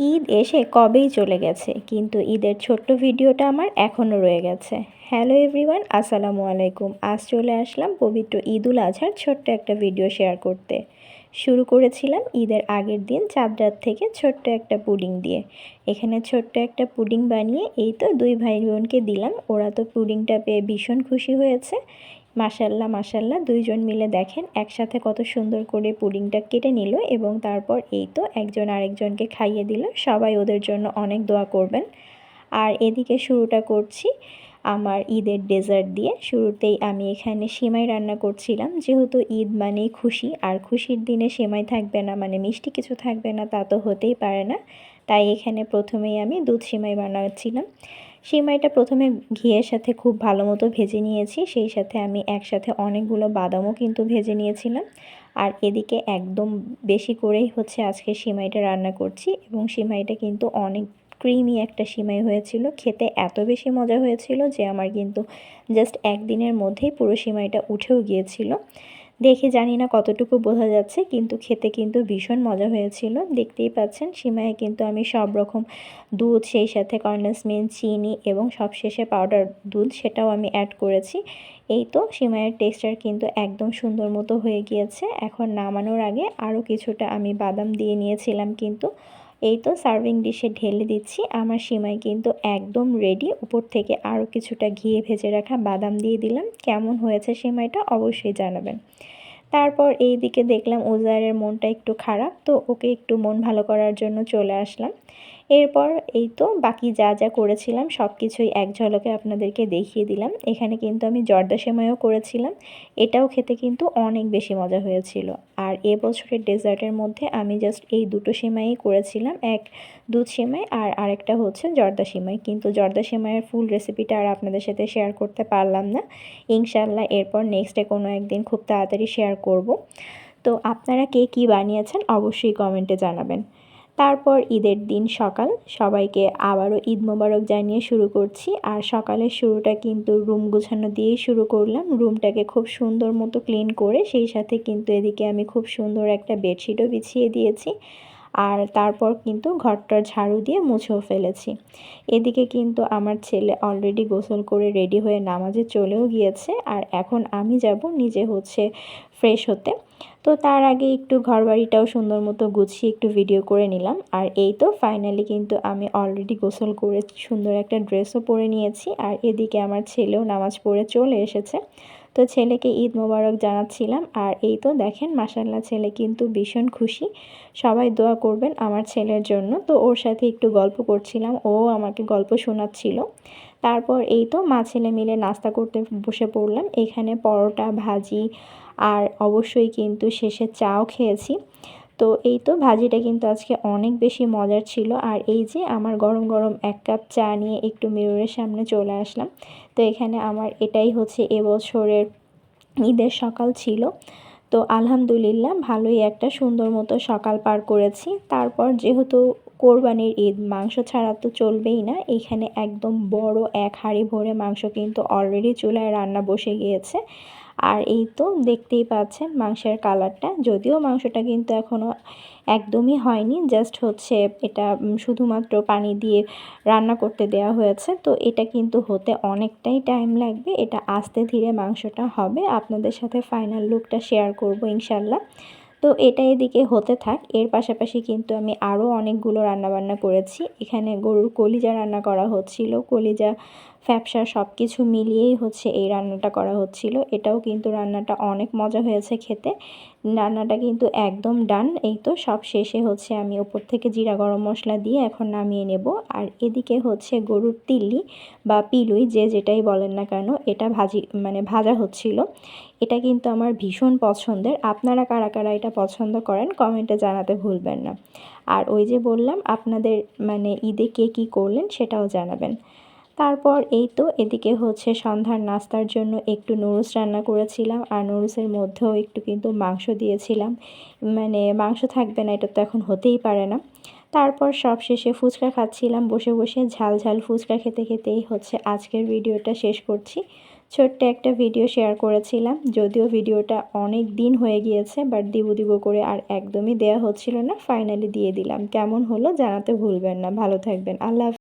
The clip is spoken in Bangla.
ঈদ এসে কবেই চলে গেছে, কিন্তু ঈদের ছোট্ট ভিডিওটা আমার এখনও রয়ে গেছে। হ্যালো এভরিওয়ান, আসসালামু আলাইকুম। আজ চলে আসলাম পবিত্র ঈদ উল আজহার ছোট্ট একটা ভিডিও শেয়ার করতে। শুরু করেছিলাম ঈদের আগের দিন চাঁদ রাত থেকে ছোট্ট একটা পুডিং দিয়ে। এখানে ছোট্ট একটা পুডিং বানিয়ে এই তো দুই ভাই বোনকে দিলাম। ওরা তো পুডিংটা পেয়ে ভীষণ খুশি হয়েছে। মাশাল্লাহ মাশাল্লাহ, দুইজন মিলে দেখেন একসাথে কত সুন্দর করে পুডিংটা কেটে নিল এবং তারপর এই তো একজন আরেকজনকে খাইয়ে দিল। সবাই ওদের জন্য অনেক দোয়া করবেন। আর এদিকে শুরুটা করছি আমার ঈদের ডেজার্ট দিয়ে। শুরুতেই আমি এখানে সেমাই রান্না করছিলাম, যেহেতু ঈদ মানেই খুশি, আর খুশির দিনে সেমাই থাকবে না মানে মিষ্টি কিছু থাকবে না তা তো হতেই পারে না। তাই এখানে প্রথমেই আমি দুধ সেমাই বানাচ্ছিলাম। সেমাইটা প্রথমে ঘিয়ের সাথে খুব ভালো মতো ভেজে নিয়েছি, সেই সাথে আমি একসাথে অনেকগুলো বাদামও কিন্তু ভেজে নিয়েছিলাম। আর এদিকে একদম বেশি করেই হচ্ছে আজকে সেমাইটা রান্না করছি, এবং সেমাইটা কিন্তু অনেক ক্রিমি একটা সেমাই হয়েছিল। খেতে এত বেশি মজা হয়েছিল যে আমার কিন্তু জাস্ট একদিনের মধ্যেই পুরো সেমাইটা উঠেও গিয়েছিল। দেখে জানি না কতটুকু বোঝা যাচ্ছে, কিন্তু খেতে কিন্তু ভীষণ মজা হয়েছিল। দেখতেই পাচ্ছেন সেমাইয়ে কিন্তু আমি সব রকম দুধ, সেই সাথে কনডেন্স মিল্ক, চিনি এবং সবশেষে পাউডার দুধ সেটাও আমি অ্যাড করেছি। এই তো সেমাইয়ের টেক্সচার কিন্তু একদম সুন্দর মতো হয়ে গিয়েছে। এখন নামানোর আগে আরও কিছুটা আমি বাদাম দিয়ে নিয়েছিলাম, কিন্তু এই তো সার্ভিং ডিশে ঢেলে দিচ্ছি। আমার সেমাই কিন্তু একদম রেডি। উপর থেকে আরও কিছুটা ঘিয়ে ভেজে রাখা বাদাম দিয়ে দিলাম। কেমন হয়েছে সেমাইটা অবশ্যই জানাবেন। তারপর এই দিকে দেখলাম উজারের মনটা একটু খারাপ, তো ওকে একটু মন ভালো করার জন্য চলে আসলাম। এরপর এই তো বাকি যা যা করেছিলাম সব কিছুই এক ঝলকে আপনাদেরকে দেখিয়ে দিলাম। এখানে কিন্তু আমি জর্দা সেমাইও করেছিলাম, এটাও খেতে কিন্তু অনেক বেশি মজা হয়েছিল। আর এবছরের ডেজার্টের মধ্যে আমি জাস্ট এই দুটো সেমাইই করেছিলাম, এক দুধ সেমাই আর আরেকটা হচ্ছে জর্দা সেমাই। কিন্তু জর্দা সেমাইয়ের ফুল রেসিপিটা আর আপনাদের সাথে শেয়ার করতে পারলাম না। ইনশাল্লাহ এরপর নেক্সটে কোনো একদিন খুব তাড়াতাড়ি শেয়ার করব। তো আপনারা কে কী বানিয়েছেন অবশ্যই কমেন্টে জানাবেন। তারপর ঈদের দিন সকাল, সবাইকে আবারও ঈদ মোবারক জানিয়ে শুরু করছি। আর সকালের শুরুটা কিন্তু রুম গুছানো দিয়েই শুরু করলাম। রুমটাকে খুব সুন্দর মতো ক্লিন করে সেই সাথে কিন্তু এদিকে আমি খুব সুন্দর একটা বেডশিটও বিছিয়ে দিয়েছি। আর তারপর কিন্তু ঘরটা ঝাড়ু দিয়ে মুছেও ফেলেছি। এদিকে কিন্তু আমার ছেলে অলরেডি গোসল করে রেডি হয়ে নামাজে চলেও গিয়েছে, আর এখন আমি যাব নিজে হচ্ছে ফ্রেশ হতে। তো তার আগে একটু ঘরবাড়িটাও সুন্দর মতো গুছিয়ে একটু ভিডিও করে নিলাম। আর এই তো ফাইনালি কিন্তু আমি অলরেডি গোসল করে সুন্দর একটা ড্রেসও পরে নিয়েছি। আর এদিকে আমার ছেলেও নামাজ পড়ে চলে এসেছে। তো ছেলেকে ঈদ মোবারক জানাচ্ছিলাম। আর এই তো দেখেন মাশাল্লাহ, ছেলে কিন্তু ভীষণ খুশি। সবাই দোয়া করবেন আমার ছেলের জন্য। তো ওর সাথে একটু গল্প করছিলাম, ও আমাকে গল্প শোনাচ্ছিল। তারপর এই তো মা ছেলে মিলে নাস্তা করতে বসে পড়লাম। এখানে পরোটা, ভাজি আর অবশ্যই কিন্তু শেষে চাও খেয়েছি। তো এই তো ভাজিটা কিন্তু আজকে অনেক বেশি মজার ছিল। আর এই যে আমার গরম গরম এক কাপ চা নিয়ে একটু মিররের সামনে চলে আসলাম। তো এখানে আমার এটাই হচ্ছে এবছরের ঈদের সকাল ছিল। তো আলহামদুলিল্লাহ ভালোই একটা সুন্দর মতো সকাল পার করেছি। তারপর যেহেতু কোরবানির ঈদ, মাংস ছাড়া তো চলবেই না। এখানে একদম বড় এক হাঁড়ি ভরে মাংস কিন্তু অলরেডি চুলায় রান্না বসে গিয়েছে। আর এই তো দেখতেই পাচ্ছেন মাংসের কালারটা, যদিও মাংসটা কিন্তু এখনও একদমই হয়নি, জাস্ট হচ্ছে এটা শুধুমাত্র পানি দিয়ে রান্না করতে দেওয়া হয়েছে। তো এটা কিন্তু হতে অনেকটাই টাইম লাগবে, এটা আস্তে ধীরে মাংসটা হবে। আপনাদের সাথে ফাইনাল লুকটা শেয়ার করব ইনশাল্লাহ। তো এটা এদিকে হতে থাক। এর পাশাপাশি কিন্তু আমি আরও অনেকগুলো রান্নাবান্না করেছি। এখানে গরুর কলিজা রান্না করা হচ্ছিল, কলিজা ফ্যাপসা সব কিছু মিলিয়েই হচ্ছে এই রান্নাটা করা হচ্ছিল। এটাও কিন্তু রান্নাটা অনেক মজা হয়েছে খেতে। রান্নাটা কিন্তু একদম ডান। এই তো সব শেষে হচ্ছে আমি ওপর থেকে জিরা গরম মশলা দিয়ে এখন নামিয়ে নেব। আর এদিকে হচ্ছে গরুর তিল্লি বা পিলুই, যে যেটাই বলেন না কেন, এটা ভাজা হচ্ছিল। এটা কিন্তু আমার ভীষণ পছন্দের। আপনারা কারা কারা এটা পছন্দ করেন কমেন্টে জানাতে ভুলবেন না। আর ওই যে বললাম আপনাদের ঈদে কে কী করলেন সেটাও জানাবেন। তারপর এই তো এদিকে হচ্ছে সন্ধ্যার নাস্তার জন্য একটু নুডলস রান্না করেছিলাম। আর নুডলসের মধ্যেও একটু কিন্তু মাংস দিয়েছিলাম। মাংস থাকবে না এটা তো এখন হতেই পারে না। তারপর সব শেষে ফুচকা খাচ্ছিলাম বসে বসে। ঝাল ঝাল ফুচকা খেতে খেতেই হচ্ছে আজকের ভিডিওটা শেষ করছি। ছোট্ট একটা ভিডিও শেয়ার করেছিলাম, যদিও ভিডিওটা অনেক দিন হয়ে গিয়েছে, বাট দিব করে আর একদমই দেয়া হচ্ছিল না। ফাইনালি দিয়ে দিলাম। কেমন হলো জানাতে ভুলবেন না। ভালো থাকবেন। আল্লাহ হাফেজ।